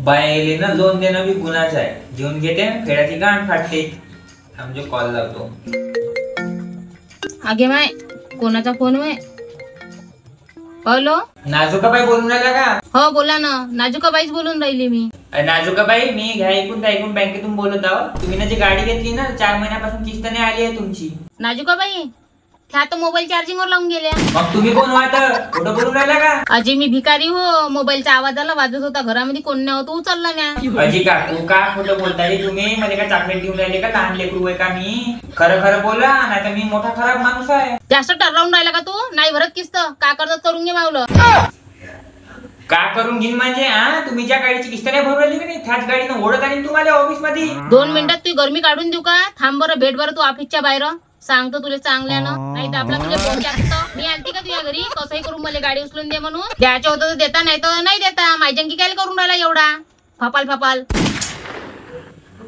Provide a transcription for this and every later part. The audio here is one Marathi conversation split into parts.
बायले ना लोन देणं बी गुन्हाच आहे. घेऊन घेते फेडाची गांड फाटते. आमचे कॉल लावतो. आगे माय कोणाचा फोन आहे? हॅलो, नाजुकाबाई बोलून राहिला का? हो बोला ना, नाजुकाबाईच बोलून राहिली मी. नाजुकाबाई, मी ऐकून बँकेतून बोलत आहो. तुम्ही ना जी गाडी घेतली ना 4 महिन्यापासून किस्त नाही आली आहे तुमची. नाजुकाबाई, त्या तर मोबाईल चार्जिंग वर लावून गेल्या. मग तुम्ही कोण वाटत? खोटं बोलून राहिला का? अजय मी भिकारी हो. मोबाईलच्या आवाजाला वाजत होता, घरामध्ये कोण नाही होतो, उचलला नाही. अजी काकू का खोटं बोलताय तुम्ही? मला का चॉकलेट देऊन राहिले का? लहान लेकरू आहे का मी? खरं खरं बोला, नाही तर मी मोठा खराब माणूस आहे. जास्त टररावून राहिला का तू? नाही भरत किस्त का करत करून घे मावलं. का करून घेईन म्हणजे? तुम्ही ज्या गाडीची किस्त नाही भरून राहिली की नाही त्याच गाडीनं ओढत आणि तुम्हाला ऑफिस मध्ये 2 मिनिटात तू गरमी काढून देऊ का? थांब बरं, भेट बरं तू ऑफिसच्या बाहेर. सांगतो तुला चांगल्यानं, नाही तर आपला तुझे फोन टाकतो. मी आणते का तुझ्या घरी? कसंही करून मला गाडी उचलून दे म्हणून. द्यायचं होतं तर देता, नाही तर नाही देता. मायजंकी काय करून राहिला एवढा फपाल.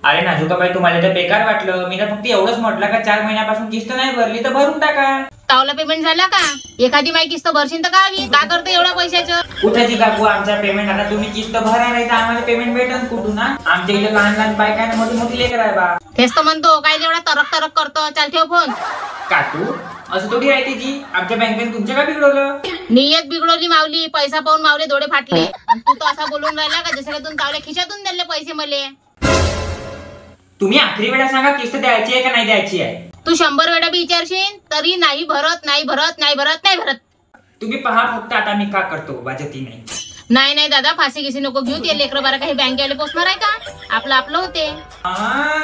अरे नाजुकाबाई, तुम्हाला तर बेकार वाटलं. मी तर फक्त एवढंच म्हटलं का 4 महिन्यापासून किस्त नाही भरली तर भरून टाका. तावला पेमेंट झाला का? एखादी माई किस्त भरशील तर का हवी? का करतो एवढ्या पैशाचं? कुठेची काकू आमचा पेमेंट? आता तुम्ही किस्त भरा नाही तर आम्हाला पेमेंट भेटन कुठून? आमच्या इथे लहान बायका आहे, मोठी लेकर आहे बा. तेच तर म्हणतो, काय एवढा तरक करतो. चाल ठेव फोन. काकू असं थोडी आहे त्याची. आमच्या बँकेने तुमच्या का बिघडवलं? नियत बिघडवली मावली. पैसा पाहून मावले डोळे फाटले. तू तर असा बोलून राहिला का जसं का तुम्ही तावल्या खिशातून दिले पैसे मले. तुम्ही आखरी वेळा सांगा किस्त द्यायची आहे का नाही द्यायची आहे? तू 100 वेळा बी विचारशील तरी नाही भरत. तुम्ही पहा फक्त आता मी का करतो बाजती नाही दादा, फाशी गिसी नको घेऊ. ते लेकर बारा काही बँकेवाले पोचणार आहे का? आपलं होते.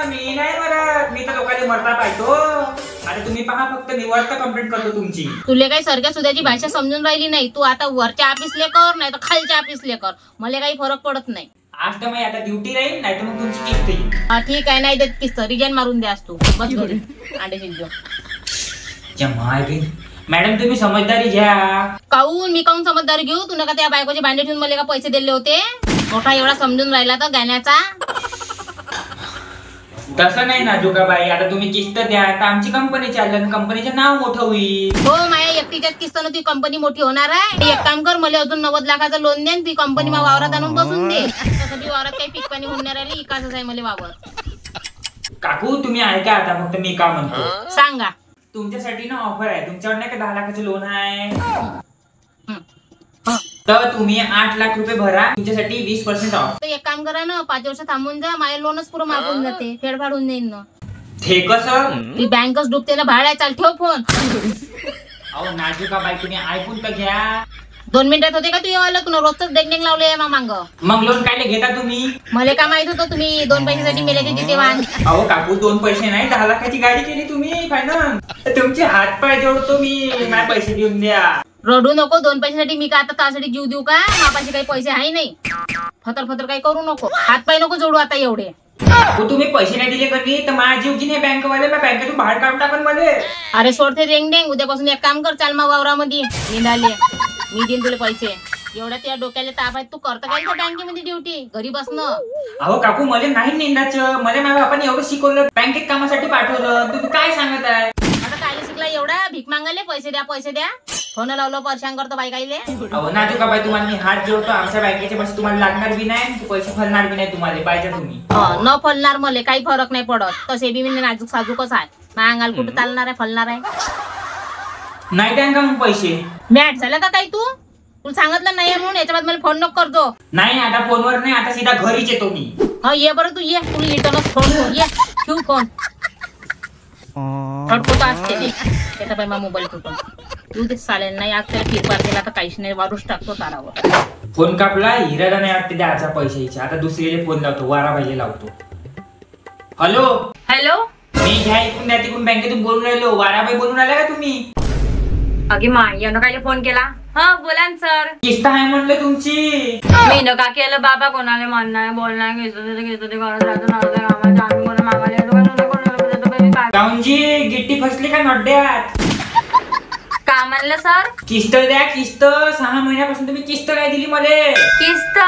मी नाही मरत, मी तर लोकांनी मरता पाहतो. आता तुम्ही पहा फक्त, मी वरता कंप्लेंट करतो तुमची. तुले काही सरक्या सुद्याची भाषा समजून राहिली नाही. तू आता वरच्या ऑफिसले कर, नाही तर खालच्या ऑफिसले कर. मला काही फरक पडत नाही. आज तर मी आता ड्युटी राहील, नाही तर मग तुमची किस्त येईल. ठीक आहे, नाही देत किस्त रिजाईन मारून द्यास तू. बस घरी अंडे शिजो. मॅडम तुम्ही समजदारी घ्या. काऊन मी काऊन समजदारी घेऊ? तू नका त्या बायकोचे भांडे ठेवून मला का पैसे दिले होते? मोठा एवढा समजून राहिला तर गाण्याचा. तसं नाही नाजुकाबाई, आता तुम्ही किस्त द्या तर आमची कंपनी चालेल, कंपनीचं नाव मोठं होईल. हो, माझ्या एकटीच्याच किस्तानं ती कंपनी मोठी होणार आहे. एक काम कर, मला अजून 90 लाखाचं लोन दे, ती कंपनी मग वावरात आणून बसून दे. तसं बी वावरात काही पीक पाणी होणार राहिली, इकाच आहे मला वावर. काकू तुम्ही ऐका आता फक्त, मी का म्हणतो सांगा. तुमच्यासाठी ना ऑफर आहे. तुमच्यावर नाही का 10 लाखाचं लोन आहे, तर तुम्ही 8 लाख रुपये भरा, तुमच्यासाठी 20% ऑफ. एक काम करा ना, 5 वर्ष थांबून जा, माझ्या लोनच पुरं मागून जाते, फेडफाड होऊन जाईन ना. ते कसं? ती बँकच डुबते ना भाड्या. चाल ठेव फोन. अहो नाजुकाबाई, तुम्ही ऐकून तर घ्या. 2 मिनिटात होते का तू येवायला? तुला रोजच डेंग लावले मांग. मग लोन काय घेता तुम्ही? मला काय माहित होतं तुम्ही 2 पैशासाठी मेल्याचे तिथे वाहन. अहो काकू, 2 पैसे नाही, 10 लाखाची गाडी केली तुम्ही फायनल. तुमचे हात पाय जोडतो मी, माझे पैसे देऊन द्या. रडू नको. 2 पैशासाठी मी का आता त्यासाठी जीव देऊ का? मापाशी काही पैसे आहे नाही. फतर काही करू नको. हात पाय नको जोडू आता एवढे. तुम्ही पैसे नाही दिले कधी तर माझा जीव की नाही बँकवाले, मी बँकेतून बाहेर काढून टाकन मध्ये. अरे सोडते डेंग. उद्यापासून एक काम कर, चाल मग वावरामध्ये निघाले. मी देईन तुला पैसे. एवढ्या त्या डोक्याला ताप आहे, तू करता काय बँकेमध्ये ड्युटी? घरी बसणं. अहो काकू, मला नाही निंदाचं. मला माझ्या बापाने एवढं शिकवलं, बँकेत कामासाठी पाठवलं. तुम्ही काय सांगत आहे? आता काय शिकला एवढा? भीक मागायले पैसे द्या. फोन लावलं, परेशान करतो बायकाईले. अहो नाजुकाबाई, तुम्हाला मी हात जोडतो. आमच्या बँकेचे पैसे तुम्हाला लागणार बी नाही, पैसे फलणार बी नाही तुम्हाला. पाहिजे तुम्ही न फलणार, मला काही फरक नाही पडत. तसे बी मी नाजूक साजूकच आहे. मागाल कुठं चालणार आहे? फलणार आहे नाही द्या का मग पैसे? मॅट झालं का काही? तुला सांगितलं नाही म्हणून याच्या बाद मला फोन नको करतो. नाही, आता फोनवर नाही, आता सीधा घरीच येतो मी. ये बरं, तू ये. तुला रिटर्नच फोन ये. ठेवू फोन. खडखोट असते त्याचा बाई मा मोबाईल कुठून तू ते चालेल नाही. आज त्याला फिरपार दिला तर काहीच नाही, वारूच टाकतो तारावर. फोन कापला, हिराला नाही वाटते द्याचा पैशाचा. आता दुसरीला फोन लावतो, वाराबाईला लावतो. हॅलो. मी घ्या ऐकून द्या, तिकडून बँकेतून बोलून राहिलो. वाराबाई बोलून राहिला का तुम्ही? अगे मा, यानं काय फोन केला? हा बोला सर. किस्त आहे म्हणलं तुमची. मी न का केलं बाबा? कोणाला म्हणणार बोलणार घेतो ते करत राहतो. आम्ही कोणा मागायला काऊनजी गिट्टी फसली का नड्यात? कामाला म्हणाले सर? किस्त द्या किस्त. 6 महिन्यापासून तुम्ही किस्त नाही दिली मला. किस्त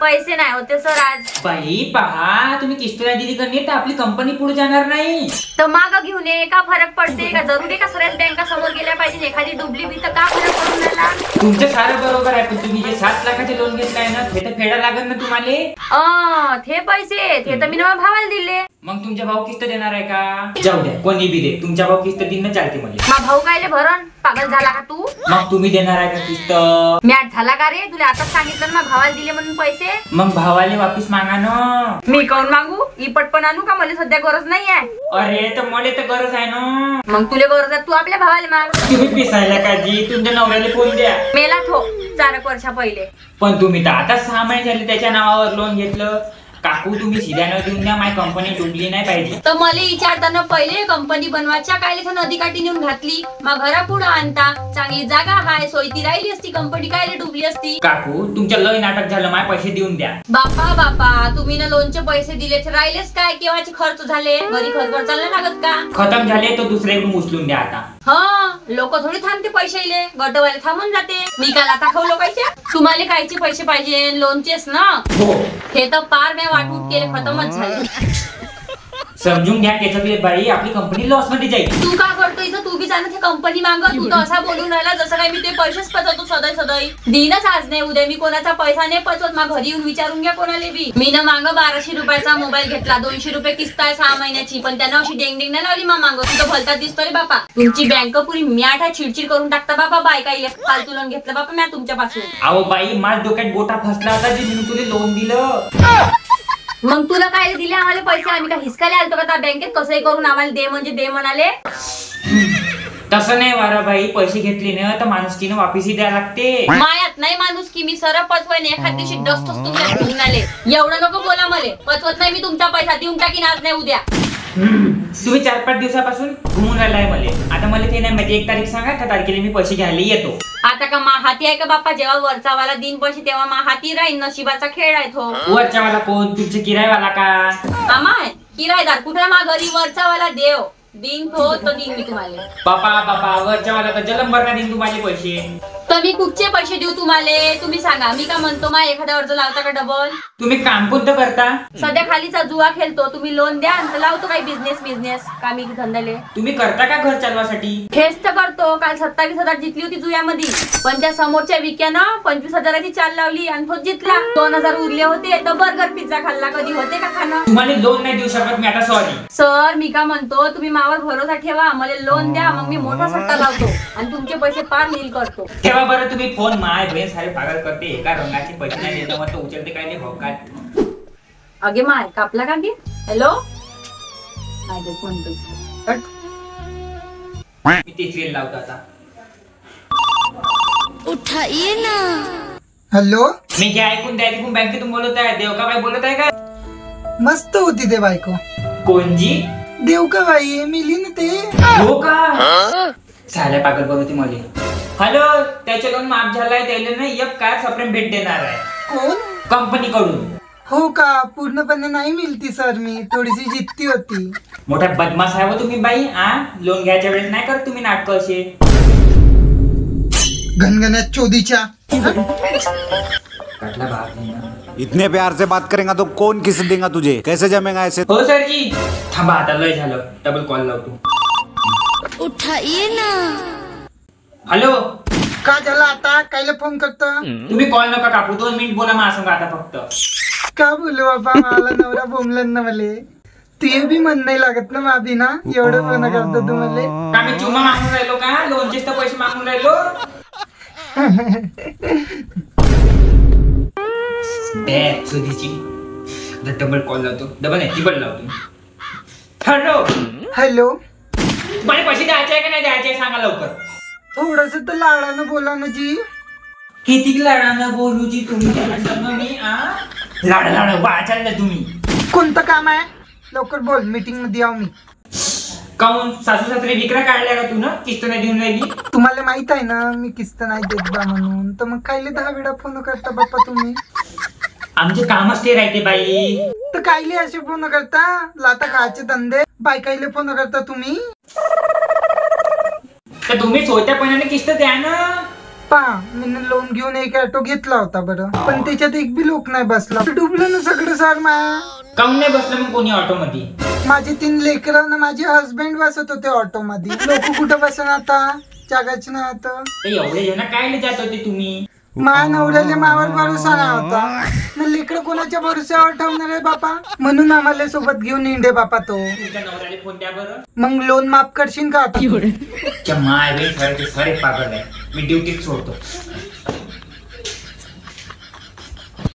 पैसे नाही होते सर आज. बाई पहा, तुम्ही किस्त नाही दिली का नाही तर आपली कंपनी पुढे जाणार नाही. तर माग घेऊन ये, का फरक पडते का? जरुरी का सगळ्याच बँका समोर गेल्या पाहिजे? एखादी डुबली बी तर का फरक पडून राहिला? तुमचं सारं बरोबर आहे, पण तुम्ही जे 7 लाखाचे लोन घेतलाय ना ते तर फेडा लागेल ना तुम्हाला. ते पैसे ते तर मी ना भावाला दिले. मग तुमच्या भाऊ किस्त देणार आहे का? जाऊ द्या, कोणी बी दे, तुमच्या भाऊ किस्त दिन चालते मला. मा भाऊ कायले भरण? पागल झाला का तू? मग तुम्ही देणार आहे का किस्त? मी आज झाला का रे? तुला आताच सांगितलं ना भावाला दिले म्हणून पैसे. मग भावाले वापिस मागा ना. मी काऊन मागू? इपट पण आणू का? मला सध्या गरज नाही आहे. अरे तर मला तर गरज आहे ना. मग तुला गरज आहे, तू आपल्या भावाला माग. तुम्ही पिसायला का जी? तुमच्या नवऱ्याला फोन द्या. मेला थो 4 वर्षा पहिले. पण तुम्ही तर आता 6 महिने झाले त्याच्या नावावर लोन घेतलं. काकू तुम्ही सीधा न देऊन द्या, माझी कंपनी डुबली नाही पाहिजे. तर मला विचारताना पहिले कंपनी बनवायच्या कायले नदी काठी नेऊन घातली, मग घरा पुढे आणता चांगली जागा हाय, सोयती राहिली असती, कंपनी कायले डुबली असती. काकू तुमच्या लय नाटक झालं, माझे पैसे देऊन द्या. बापा तुम्ही ना लोनचे पैसे दिले राहिलेच काय? केव्हाचे खर्च झाले? घरी खर्च चालला लागत का? खतम झाले तर दुसऱ्याकडून उचलून द्या आता. लोक थोडी थांबते पैशाले, गटवाले थांबून जाते. मी काल आता खाऊ लोकांचे. तुम्हाला कायचे पैसे पाहिजे? लोनचेच ना. हो हे तर पार मी वाटून केले, खतमच झाले. समजून घ्या त्याच्यातले बाई, आपली कंपनी लॉस मध्ये जाईल. तू का करतो इथं? तू बी जाणं ते कंपनी माग. तू तर असा बोलून राहिला जसं काय मी ते पैसेच पचवतो सदाई. दिनच आज नाही उद्या मी कोणाचा पैसा नाही पचवत. मग घरी येऊन विचारून घ्या कोणाला बी. मी ना माग 1200 रुपयाचा मोबाईल घेतला, 200 रुपये किस्त आहे 6 महिन्याची. पण त्यांना अशी डेंग नाही लावली. मग माग तू तर भलतात दिसतो रे बापा. तुमची बँक पुरी म्याट आहे, चिडचिड करून टाकता बापा. बायका फालतू लोन घेतलं बापा म्या तुमच्यापासून. अहो बाई, माझ्या डोक्यात गोटा फसला होता जे मी तुला लोन दिलं. मग तुला काय दिले आम्हाला पैसे? आम्ही का हिसकायला आलतो का त्या बँकेत? कसंही करून आम्हाला दे म्हणजे दे म्हणाले. तसं नाही वाराबाई, पैसे घेतले ना तर माणुसकीनं वापिसही द्यायला लागते. मायात नाही माणूस की मी सरळ पचवायने एखाद दिवशी डसतोच तुमच्या घेऊन आले. एवढं नको बोला मले. पचवत नाही मी तुमचा पैसा, देऊन टाकीन आज नाही उद्या. तुम्ही 4-5 दिवसापासून घुमून राहिलाय मला. आता मला ते नाही माहिती, 1 तारीख सांगा, त्या तारखेला मी पैसे घ्यायला येतो. आता का मा हाती आहे का बाप्पा? जेव्हा वरचा वाला दिन पैसे तेव्हा मा हाती राहील. नशिबाचा खेळ आहे तो. वरच्या वाला कोण? तुमचे किरायवाला का? आमाय किरायदार कुठे? मा घरी वरचा वाला देव दिन तो दिन मी तुम्हाला. बापा वरच्या वाला तर जलम भरणार देईन तुम्हाला पैसे. तर मी कुठचे पैसे देऊ तुम्हाला? तुम्ही सांगा. मी का म्हणतो मा एखाद्या अर्ज लावता का डबल? तुम्ही काम कोणतं करता? सध्या खालीचा जुवा खेळतो. तुम्ही लोन द्या आणि लावतो काही बिझनेस कामी धंद्याले. तुम्ही करता का घर चालवासाठी? हेच तर करतो. काल 27,000 जिंकली होती जुयामध्ये, पण त्या समोरच्या विक्यानं 25,000ची चाल लावली आणि तो जिंकला. 2,000 उरले होते तर बर्गर पिझ्झा खाल्ला. कधी होते का खाणं? तुम्हाला लोन नाही देऊ शकत मी आता, सॉरी सर. मी का म्हणतो तुम्ही मावर भरोसा ठेवा, मला लोन द्या, मग मी मोठा सट्टा लावतो आणि तुमचे पैसे पार नील करतो. ठेवा बरं तुम्ही फोन. माय बहीण सारे पागल करते. एका रंगाचे पैसे नाही देणं मग उचलते काय नाही भाऊ काय. अगे माय कापला का? हॅलो मी तिसरी लावतो आता. उठाइए ना. हॅलो, मी काय ऐकून बँकेतून बोलत आहे. देवकाबाई बोलत आहे का? मस्त होती ते बायको. कोणजी? देवकाबाई मिली ना ते. हो का? साऱ्या पागल बोलते मला. हॅलो, त्याचे लोन माफ झालाय, त्याला ना एक कार सप्रेम भेट देणार आहे. कोण? कंपनी कडून. हो का? पूर्णपणे नाही मिळती सर, मी थोडीशी जिद्दी होती. मोठा बदमाश आहे हो तुम्ही बाई. लोन घ्यायच्या वेळेस नाही करत तुम्ही नाटक असे. घनघन्यात चोदीच्या. कटला बाप. इतने प्यार से बात करेगा तो कौन किस देगा तुझे? कैसे जमेगा ऐसे? हो सर जी. थांबा आता, लय झालं. डबल कॉल लावतो. उठाइए ना. हॅलो, का झालं आता? कायले फोन करतो? तुम्ही कॉल नका कापू. 2 मिनिट बोला माझ्या संग आता फक्त. का बोलू बाबा? मला नवरा बोंबलन ना मले. ते बी मन नाही लागत ना माबी ना. एवढं फोन करतो तू मले. का मी चुमा मागून राहिलो का? लोनचेच तर पैसे मागून राहिलो. डबल कॉल लावतो. डबल नाही, ट्रिपल लावतो. हॅलो, हॅलो, तुम्हाला पैसे द्यायचे आहे का नाही द्यायचे सांगा लवकर. थोडस तर लाडानं बोला ना जी. किती लाडानं बोलू जी तुम्ही त्याला सांगा मी. लाड बा चाललं तुम्ही. कोणतं काम आहे? लवकर बोल, मीटिंग मध्ये याव मी. काऊन सासू सासरे विक्रा काढल्या का तू ना? किस्त नाही देऊन राहिली. तुम्हाला माहित आहे ना मी किस्त नाही देत बा म्हणून. तर मग कायले 10 वेळा फोन करता बाप्पा तुम्ही? आमचे कामच ते राहते बाई. तर कायले असे फोन करता? लाता खायचे धंदे. बायकाईले फोन करता तुम्ही? तर तुम्ही सोयत्यापणाने किस्त द्या ना. पा मी लोन घेऊन एक ऑटो घेतला होता बरं, पण त्याच्यात एक बी लोक नाही बसला. डुबलं ना सगळं सर माया. काऊन नाही बसलं मग कोणी ऑटो मध्ये? माझे 3 लेकरं ना माझे हस्बंड बसत होते ऑटो मध्ये. लोक कुठं बसन आता, जागाच नाही आता. एवढे जण काय जात होते तुम्ही? माझ्या नवऱ्याला मावर भरोसा नाही होता ना, लेकरं कोणाच्या भरोश्यावर ठेवणार आहे बापा, म्हणून आम्हाला सोबत घेऊन इंडे बापा तो. तुमच्या नवऱ्याला फोन द्या बरं. मग लोन माफ करशील का आता? माय वे सर ते सारे पागल आहे. मी ड्युटीत सोडतो.